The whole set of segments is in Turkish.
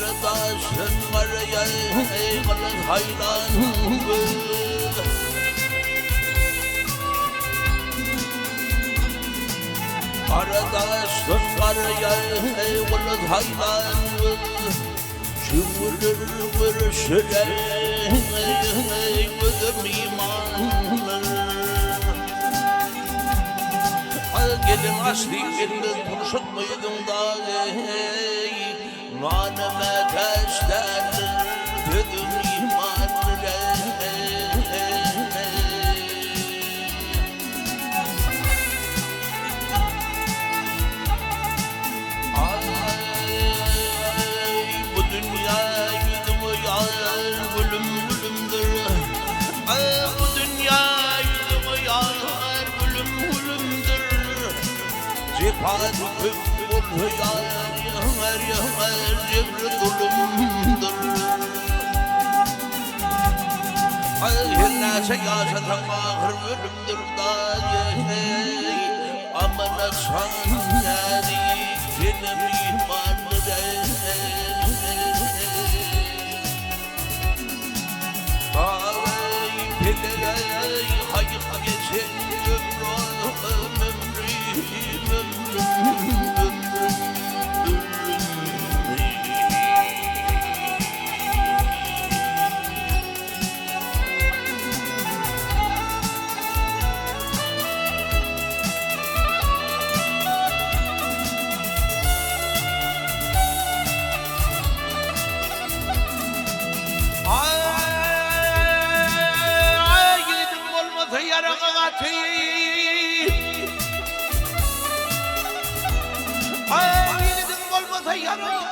Kardeşin var ya eyvallah hayran Kardeşin var ya eyvallah hayran Şümürür vuruşlar gözüm imanlar Gelin asli gelin konuşutmaydın da Naneme testler gözüm imanlar Bu dünya yüzümü yar gülüm gülümdür Bu dünya yüzümü yar gülüm gülümdür Cipat küfür yar yar yar cebri zulümdür Her nase yaşatan mahır ölümdür da Amına san yani benim imanlı Ay peley hayık geçen ömrüm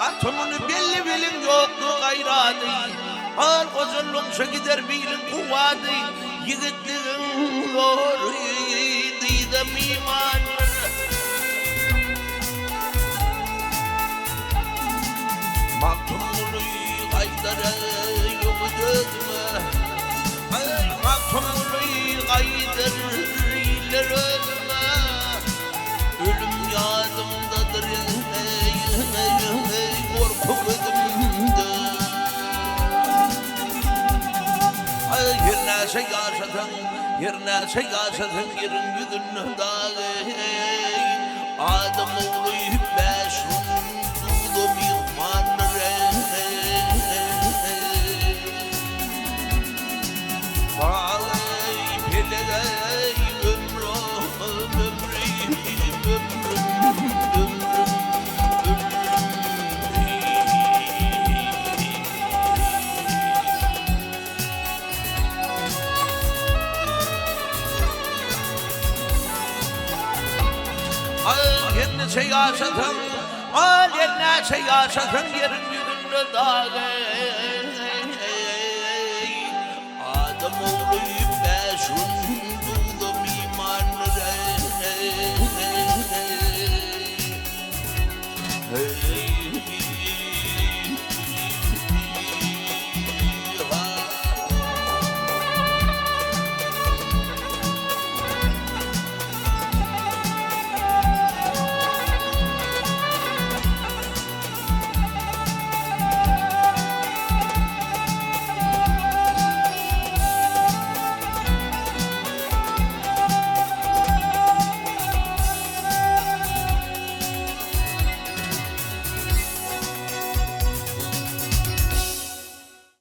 Atımını belli bilin yoktu gayradı Al kozulunsa gider bilin kuvvadı Yigitliğin zoruydu da miman Maktumunu gaydara yok gözüme Maktumunu gaydar iler özüme Ölüm yadımdadır korku gözümde Her neyse yaşadın yerin yüzünü dağı Adam oğlu beşun dudum ihmanı Vay peley ömrüm Her neyse yaşadın yerin